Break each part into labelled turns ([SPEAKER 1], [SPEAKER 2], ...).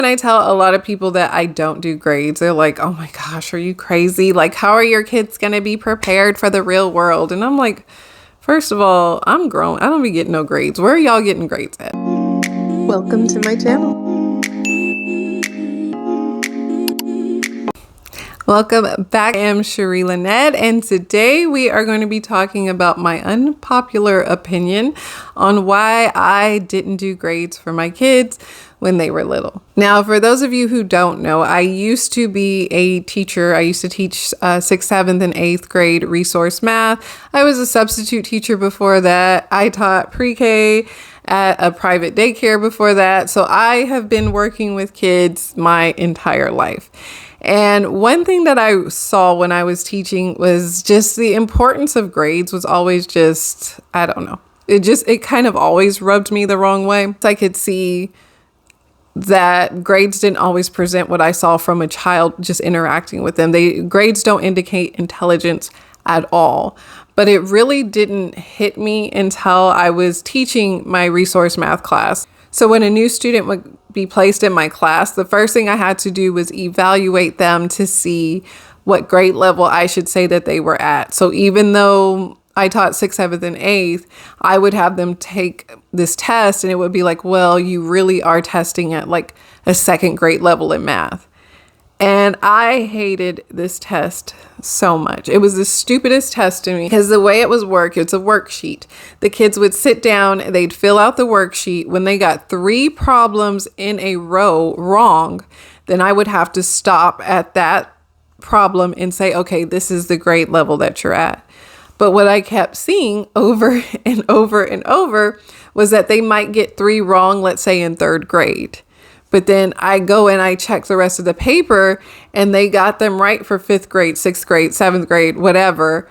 [SPEAKER 1] And I tell a lot of people that I don't do grades. They're like, oh my gosh, are you crazy? Like, how are your kids going to be prepared for the real world? And I'm like, first of all, I'm grown. I don't be getting no grades. Where are y'all getting grades at? Welcome to my channel. Welcome back. I am Cherie Lynette, and today we are going to be talking about my unpopular opinion on why I didn't do grades for my kids when they were little. Now, for those of you who don't know, I used to be a teacher. I used to teach 6th, 7th, and 8th grade resource math. I was a substitute teacher before that. I taught pre-K at a private daycare before that. So I have been working with kids my entire life. And one thing that I saw when I was teaching was just the importance of grades was always just, I don't know. It kind of always rubbed me the wrong way. I could see that grades didn't always present what I saw from a child just interacting with them. Grades don't indicate intelligence at all. But it really didn't hit me until I was teaching my resource math class. So when a new student would be placed in my class, the first thing I had to do was evaluate them to see what grade level I should say that they were at. So even though I taught 6th, 7th, and 8th, I would have them take this test and it would be like, well, you really are testing at like a 2nd grade level in math. And I hated this test so much. It was the stupidest test to me because the way it was worked, it's a worksheet. The kids would sit down, they'd fill out the worksheet. When they got 3 problems in a row wrong, then I would have to stop at that problem and say, okay, this is the grade level that you're at. But what I kept seeing over and over and over was that they might get 3 wrong, let's say in 3rd grade. But then I go and I check the rest of the paper and they got them right for 5th grade, 6th grade, 7th grade, whatever,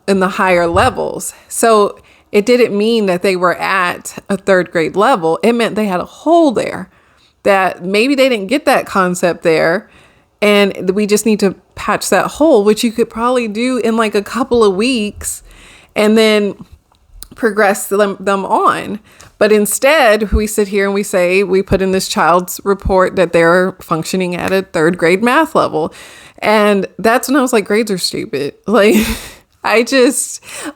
[SPEAKER 1] in the higher levels. So it didn't mean that they were at a 3rd grade level. It meant they had a hole there, that maybe they didn't get that concept there. And we just need to patch that hole, which you could probably do in like a couple of weeks and then progress them on. But instead, we sit here and we say, we put in this child's report that they're functioning at a 3rd grade math level. And that's when I was like, grades are stupid. Like, I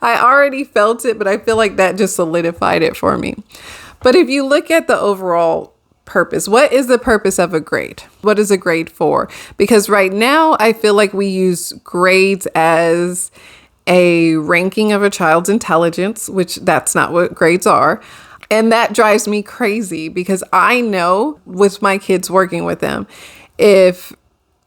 [SPEAKER 1] already felt it, but I feel like that just solidified it for me. But if you look at the overall purpose, what is the purpose of a grade? What is a grade for? Because right now, I feel like we use grades as a ranking of a child's intelligence, which that's not what grades are. And that drives me crazy because I know with my kids working with them, if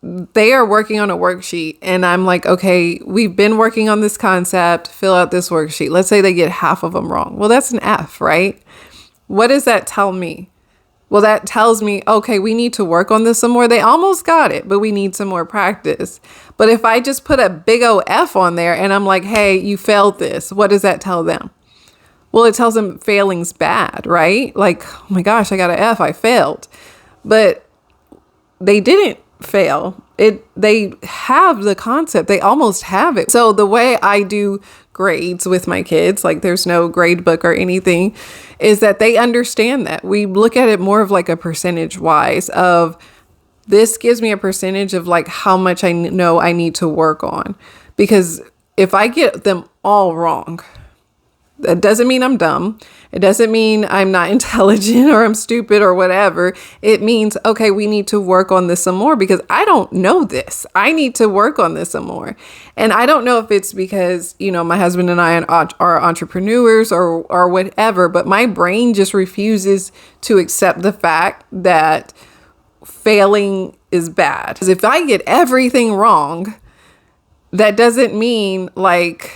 [SPEAKER 1] they are working on a worksheet and I'm like, okay, we've been working on this concept, fill out this worksheet. Let's say they get half of them wrong. Well, that's an F, right? What does that tell me? Well, that tells me, okay, we need to work on this some more. They almost got it, but we need some more practice. But if I just put a big old F on there and I'm like, hey, you failed this, what does that tell them? Well, it tells them failing's bad, right? Like, oh my gosh, I got an F, I failed. But they didn't fail. They have the concept. They almost have it. So the way I do grades with my kids, like there's no grade book or anything, is that they understand that. We look at it more of like a percentage wise of this gives me a percentage of like how much I know I need to work on. Because if I get them all wrong, that doesn't mean I'm dumb. It doesn't mean I'm not intelligent or I'm stupid or whatever. It means, okay, we need to work on this some more because I don't know this. I need to work on this some more. And I don't know if it's because, my husband and I are entrepreneurs or whatever, but my brain just refuses to accept the fact that failing is bad. Because if I get everything wrong, that doesn't mean like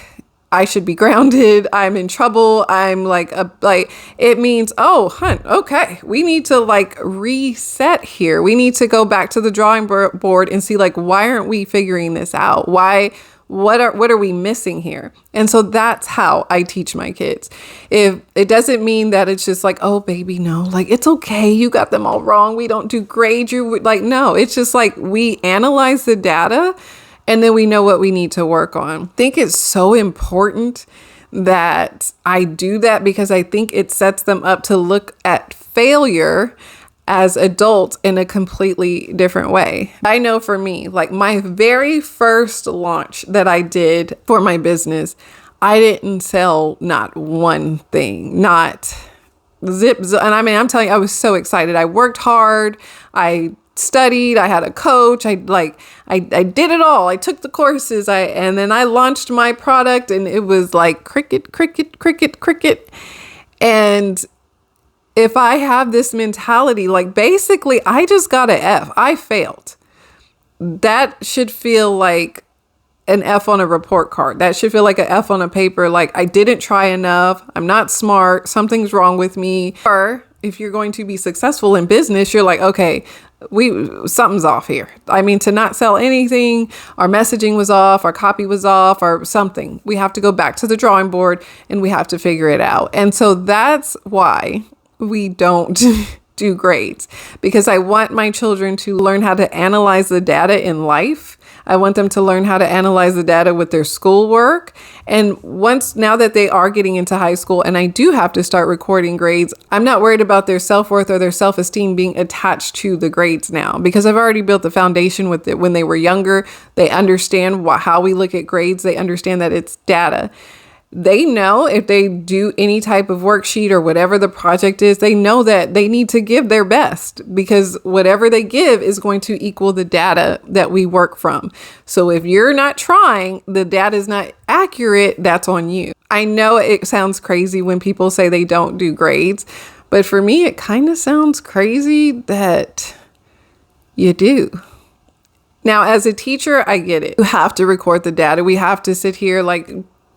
[SPEAKER 1] I should be grounded. I'm in trouble. I'm it means, oh, okay, we need to reset here. We need to go back to the drawing board and see why aren't we figuring this out? What are we missing here? And so that's how I teach my kids. If it doesn't mean that it's just oh, baby, no, it's okay. You got them all wrong. We don't do grade. No, it's just we analyze the data and then we know what we need to work on. I think it's so important that I do that because I think it sets them up to look at failure as adults in a completely different way. I know for me, like my very first launch that I did for my business, I didn't sell not one thing, not zip. And I mean, I'm telling you, I was so excited. I worked hard. I studied. I had a coach. I did it all. I took the courses. And then I launched my product, and it was like cricket, cricket, cricket, cricket. And if I have this mentality, like basically I just got an F, I failed. That should feel like an F on a report card. That should feel like an F on a paper. Like I didn't try enough. I'm not smart. Something's wrong with me. Or if you're going to be successful in business, you're like, okay, something's off here. I mean, to not sell anything, our messaging was off, our copy was off, or something. We have to go back to the drawing board and we have to figure it out. And so that's why we don't do grades, because I want my children to learn how to analyze the data in life. I want them to learn how to analyze the data with their schoolwork. And now that they are getting into high school and I do have to start recording grades, I'm not worried about their self-worth or their self-esteem being attached to the grades now, because I've already built the foundation with it when they were younger. They understand how we look at grades. They understand that it's data. They know if they do any type of worksheet or whatever the project is, they know that they need to give their best, because whatever they give is going to equal the data that we work from. So if you're not trying, the data is not accurate, that's on you. I know it sounds crazy when people say they don't do grades, but for me, it kind of sounds crazy that you do. Now, as a teacher, I get it. You have to record the data. We have to sit here like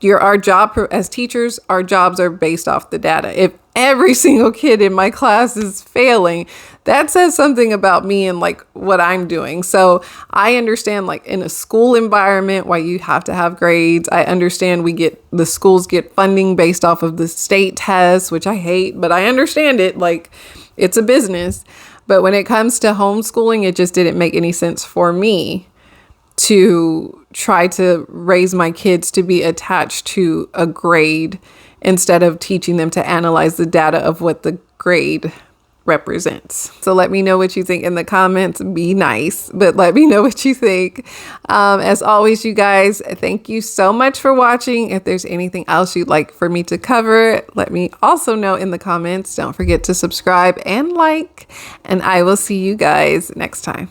[SPEAKER 1] our job as teachers, our jobs are based off the data. If every single kid in my class is failing, that says something about me and like what I'm doing. So I understand, like in a school environment, why you have to have grades. I understand the schools get funding based off of the state tests, which I hate, but I understand it. Like it's a business. But when it comes to homeschooling, it just didn't make any sense for me to try to raise my kids to be attached to a grade instead of teaching them to analyze the data of what the grade represents. So let me know what you think in the comments. Be nice, but let me know what you think. As always, you guys, thank you so much for watching. If there's anything else you'd like for me to cover, let me also know in the comments. Don't forget to subscribe and like, and I will see you guys next time.